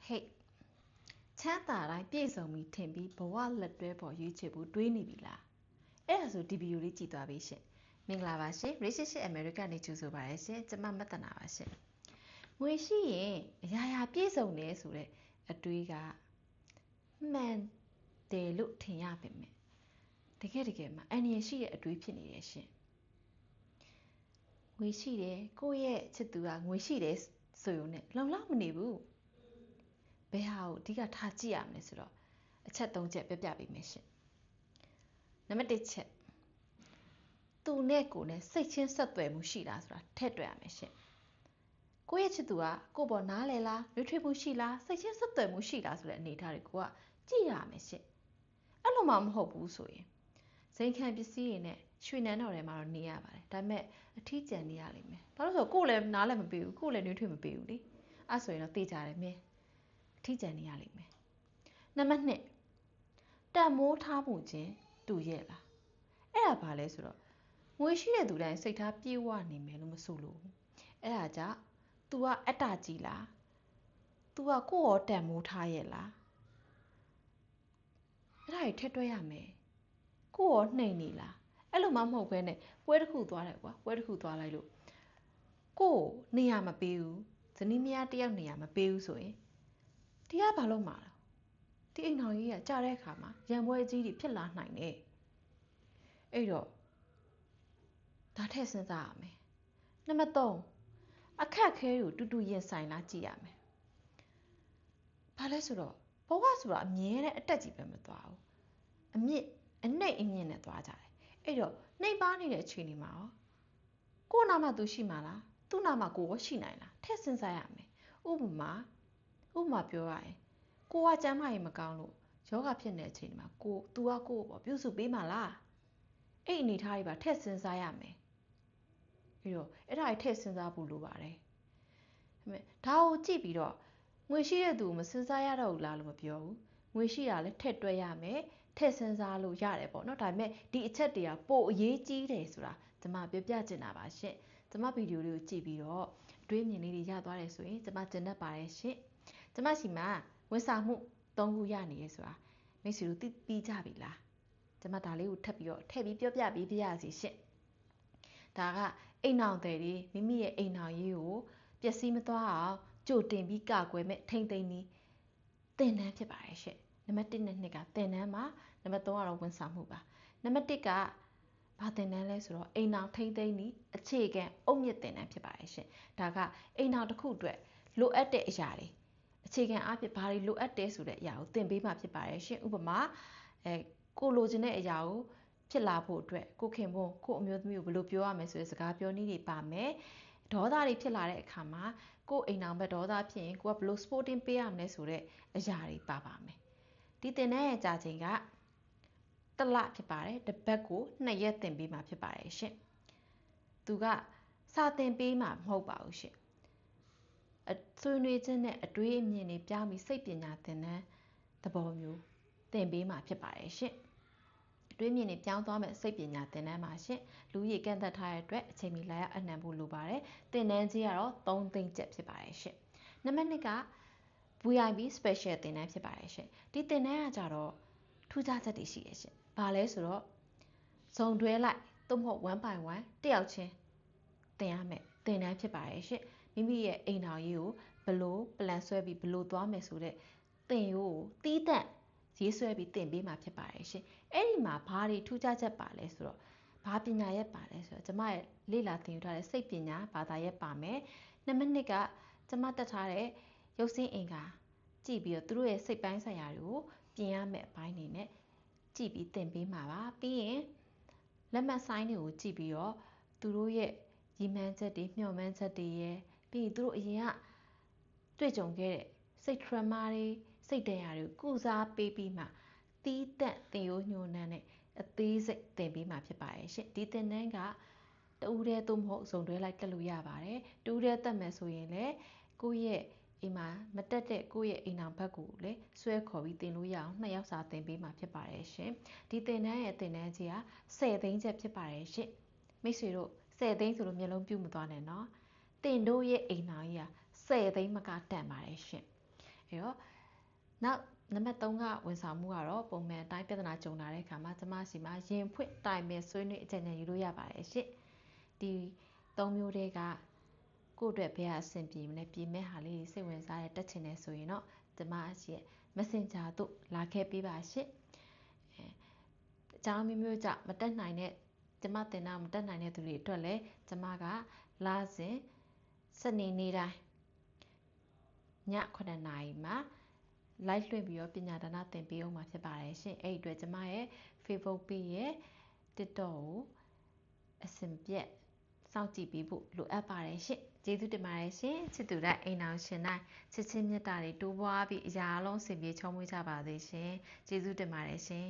Hey ချမ်းသာတိုင်းပြည့်စုံပြီးထင်ပြီးဘဝလက်တွဲပေါ်ရွေးချယ်ဖို့တွေးနေပြီလားအဲ့ဒါဆိုဒီဗီဒီယိုလေးကြည့်သွားပေးရှင်မင်္ဂလာပါရှင် Relationship America နေကြိုဆိုပါရရှင်ကျွန်မမတနာပါရှင်ငွေရှိရင်အရာရာပြည့်စုံတယ်ဆိုတဲ့အတွေးကမှန်တယ်လို့ထင်ရပါမယ်တကယ်မှာအန္တရာယ်ရှိတဲ့အတွေးဖြစ်နေတယ်ရှင်ငွေရှိတယ်ကိုယ့်ရဲ့ချစ်သူကငွေရှိတယ်ဆိုရုံနဲ့လုံလောက်မနေဘူးဘယ်ဟာကိုအဓိကထားကြည့်ရမလဲဆိုတော့အချက်၃ချက်ပြပေးမယ်ရှင်နံပါတ်၁ချက်သူနဲ့ကိုနဲ့စိတ်ချင်းဆက်သွယ်မှုရှိလားဆိုတာထည့်တွက်ရမယ်ရှင်ကိုယ့်ရဲ့ချစ်သူကကိုယ့်ပေါ်နားလဲလားရွေးထွေးမှုရှိလားစိတ်ချင်းဆက်သွယ်မှုရှိလားဆိုတဲ့အနေအထားတွေကိုကကြည့်ရမယ်ရှင်အဲ့လိုမှမဟုတ်ဘူးဆိုရင်ဇိမ်ခံပစ္စည်းတွေနဲ့ရွှေနန်းတော်ထဲမှာတော့နေရပါတယ်ဒါပေမဲ့အထီးကျန်နေရလိမ့်မယ်ဘာလို့ဆိုကိုယ်လည်းနားလည်းမပေးဘူးကိုယ်လည်းနှွေးထွေးမပေးဘူးလေအဲ့ဆိုရင်တော့သိကြတယ်မင်းအထီးကျန်နေရလိမ့်မယ်နံပါတ်2တန်မိုးထားမှုချင်းတူရဲ့လားအဲ့ဒါဘာလဲဆိုတော့ငွေရှိတဲ့သူတိုင်းစိတ်ထားပြေဝနေမယ်လို့မဆိုလို့အဲ့ဒါကြောင့် तू ကအတ္တကြီးလား तू ကကိုယ့်ရောတန်မိုးထားရဲ့လားအဲ့ဒါကြီးထည့်တွက်ရမယ်ကိုယ့်ရောနှိမ်နေလားအဲ့လိုမှမဟုတ်ဘဲနဲ့ပွဲတစ်ခုသွားတယ်ကွာပွဲတစ်ခုသွားလိုက်လို့ကိုယ့်နေရာမပေးဘူးဇနီးမယားတယောက်နေရာမပေးဘူးဆိုရင်ဒီကဘာလို့မှာလဲဒီအိမ်တော်ကြီးကကြားတဲ့အခါမှာရံပွဲကြီးတွေဖြစ်လာနိုင်တယ်အဲ့တော့ဒါထည့်စဉ်းစားရမယ်နံပါတ်3အခက်ခဲကိုတူတူရင်ဆိုင်လားကြည့်ရမယ်ဘာလဲဆိုတော့ဘဝဆိုတာအမြဲတမ်းအတက်ကြီးပဲမသွားဘူးအမြင့်အနှိမ့်အမြင့်နဲ့သွားကြတယ်အဲ့တော့နှိမ့်ပါနေတဲ့အခြေအနေမှာရောကိုယ်နာမှာသူရှိမှာလားသူ့နာမှာကိုယ်ရှိနိုင်လားထည့်စဉ်းစားရမယ်ဥပမာပြောရရင်ကိုကကျမ်းမာရေးမကောင်းလို့ယောဂဖြစ်နေတဲ့အချိန်မှာသူကကိုယ်ပေါ့ပြုစုပေးမှာလားအဲ့အနေထားတွေပါထည့်စဉ်းစားရမယ်ပြီးတော့အဲ့ဒါကြီးထည့်စဉ်းစားဖို့လိုပါတယ်ဒါကိုကြည့်ပြီးတော့ငွေရှိတဲ့သူမစဉ်းစားရတော့ဘူးလားလို့မပြောဘူးငွေရှိတာလည်းထည့်တွက်ရမယ်ထည့်စဉ်းစားလို့ရတယ်ပေါ့နော်ဒါပေမဲ့ဒီအချက်တွေကပိုအရေးကြီးတယ်ဆိုတာကျွန်မပြောပြချင်တာပါရှင့်ကျွန်မဗီဒီယိုလေးကိုကြည့်ပြီးတော့အတွေးမြင်လေးတွေရသွားတယ်ဆိုရင်ကျွန်မကျင်တတ်ပါတယ်ရှင့်ကျွန်မရှိမှာဝန်ဆောင်မှု၃ခုရနေရဲဆိုတာမိတ်ဆွေတို့သိပြီးကြပြီလားကျွန်မဒါလေးကိုထပ်ပြီးတော့ထည့်ပြီးပြောပြပေးပြရစီရှင့်ဒါကအိမ်အောင်တွေမိမိရဲ့အိမ်အောင်ရေးကိုပျက်စီးမသွားအောင်ကြိုတင်ပြီးကာကွယ်မဲ့ထိမ့်သိမ်းပြီးသင်တန်းဖြစ်ပါတယ်ရှင့်နံပါတ်1နဲ့2ကသင်တန်းပါနံပါတ်3ကတော့ဝန်ဆောင်မှုပါနံပါတ်1ကဘာသင်တန်းလဲဆိုတော့အိမ်အောင်ထိမ့်သိမ်းပြီးအခြေခံအုတ်မြစ်သင်တန်းဖြစ်ပါတယ်ရှင့်ဒါကအိမ်အောင်တစ်ခုအတွက်လိုအပ်တဲ့အရာတွေအခြေခံအဖြစ်ဘာတွေလိုအပ်တယ်ဆိုတဲ့အရာကိုသင်ပေးမှဖြစ်ပါတယ်ရှင်ဥပမာကိုလိုချင်တဲ့အရာကိုဖြစ်လာဖို့အတွက်ကိုခင်ပွန်းကိုအမျိုးသမီးကိုဘယ်လိုပြောရမလဲဆိုတဲ့စကားပြောနည်းတွေပါမယ်ဒေါသတွေဖြစ်လာတဲ့အခါမှာကိုအိမ်အောင်ဘက်ဒေါသဖြစ်ရင်ကိုကဘယ်လို supporting ပေးရမလဲဆိုတဲ့အရာတွေပါမယ်ဒီသင်တန်းရဲ့ကြာချိန်က1လဖြစ်ပါတယ်တစ်ပတ်ကို2ရက်သင်ပေးမှာဖြစ်ပါတယ်ရှင်သူကစာသင်ပေးမှာမဟုတ်ပါဘူးရှင်ဆွေးနွေးခြင်းနဲ့အတွေးအမြင်တွေပြောင်းပြီးစိတ်ပညာသင်တန်းသဘောမျိုးသင်ပေးမှာဖြစ်ပါတယ်ရှင်အတွေးမြင်တွေပြောင်းသွားမဲ့စိတ်ပညာသင်တန်းပါရှင်လူကြီးကန့်သက်ထားတဲ့အတွက်အချိန်မီလာရောက်အနှံဖို့လိုပါတယ်သင်တန်းကြီးကတော့3သိန်းကျပ်ဖြစ်ပါတယ်ရှင်နံပါတ်2က VIP special သင်တန်းဖြစ်ပါတယ်ရှင်ဒီသင်တန်းကကြတော့ထူးခြားချက်တွေရှိရရှင်ဘာလဲဆိုတော့ဇုံတွဲလိုက်သို့မဟုတ်1 by 1တယောက်ချင်းသင်ရမယ်သင်တန်းဖြစ်ပါတယ်ရှင်မိမိရဲ့အိမ်တော်ကြီးကိုဘလို့ပလန်ဆွဲပြီးဘလို့သွားမယ်ဆိုတဲ့သင်ရိုးကိုတီးတန့်ရေးဆွဲပြီးသင်ပေးမှာဖြစ်ပါတယ်ရှင်အဲ့ဒီမှာဘာတွေထူးခြားချက်ပါလဲဆိုတော့ဘာပညာရက်ပါလဲဆိုတော့ကျမရဲ့လေ့လာသင်ယူထားတဲ့စိတ်ပညာဘာသာရက်ပါမယ်နံပါတ်2ကကျမတက်ထားတဲ့ရုပ်ဆင်းအင်္ဂါကြည့်ပြီးတော့သူတို့ရဲ့စိတ်ပိုင်းဆိုင်ရာတွေကိုပြင်ရမယ့်အပိုင်းတွေနဲ့ကြည့်ပြီးသင်ပေးမှာပါပြီးရင်လက်မှတ်ဆိုင်းတွေကိုကြည့်ပြီးတော့သူတို့ရဲ့ရည်မှန်းချက်တွေမျှော်မှန်းချက်တွေရဲ့ပြီးရင်သူတို့အရင်ကတွေ့ကြုံခဲ့တဲ့စိတ် trauma တွေစိတ်တရားတွေကိုကုစားပေးပြီးမှတီးတန့်သင်ရိုးညွှန်းနှံတဲ့အသေးစိတ်သင်ပေးမှာဖြစ်ပါတယ်ရှင်ဒီသင်တန်းကတဦးတည်းသို့မဟုတ်ဇုံတွဲလိုက်တက်လို့ရပါတယ်တဦးတည်းတက်မယ်ဆိုရင်လည်းကိုယ့်ရဲ့အိမ်မှာမတက်တဲ့ကိုယ့်ရဲ့အိမ်အောင်ဘက်ကိုလည်းဆွဲခေါ်ပြီးသင်လို့ရအောင်2ယောက်စာသင်ပေးမှာဖြစ်ပါတယ်ရှင်ဒီသင်တန်းရဲ့သင်တန်းကြီးက10သိန်းကျပ်ဖြစ်ပါတယ်ရှင်မိတ်ဆွေတို့10သိန်းဆိုလို့မျက်လုံးပြူမသွားနဲ့နော်သင်တို့ရဲ့အိမ်အောင်ကြီးက10သိန်းမကတန်ပါတယ်ရှင် အဲ့တော့နောက်နံပါတ်3ကဝန်ဆောင်မှုကတော့ပုံမှန်အတိုင်းပြဿနာကြုံလာတဲ့အခါမှာကျမစီမှာရင်ဖွင့်တိုင်ပင်ဆွေးနွေးအကြံဉာဏ်ယူလို့ရပါတယ်ရှင့်ဒီ3မျိုးတည်းကကိုယ့်အတွက်ဘယ်ဟာအဆင်ပြေမလဲပြေမဲ့ဟာလေးစိတ်ဝင်စားတဲ့တက်ချင်တယ်ဆိုရင်တော့ကျမရဲ့ Messenger တို့လာခဲ့ပေးပါရှင့်အကြောင်းမျိုးမျိုးကြောင့်မတက်နိုင်တဲ့ကျမတင်တာမတက်နိုင်တဲ့သူတွေအတွက်လည်းကျမကလာစဉ်စနေနေ့တိုင်းည9:00 နာရီမှာ live လွှင့်ပြီးတော့ပညာဒါနသင်ပေးအောင်မှာဖြစ်ပါတယ်ရှင်အဲ့ဒီအတွက်ကျမရဲ့ Facebook page ရဲ့ TikTok ကိုအစဉ်ပြတ်စောင့်ကြည့်ပေးဖို့လိုအပ်ပါတယ်ရှင်ကျေးဇူးတင်ပါတယ်ရှင်ချစ်သူတိုင်းအိမ်အောင်ရှင်တိုင်းချစ်ချင်းမြတ်တာတွေတိုးပွားပြီးအရာအလုံးအဆင်ပြေချောမွေ့ကြပါစေရှင်ကျေးဇူးတင်ပါတယ်ရှင်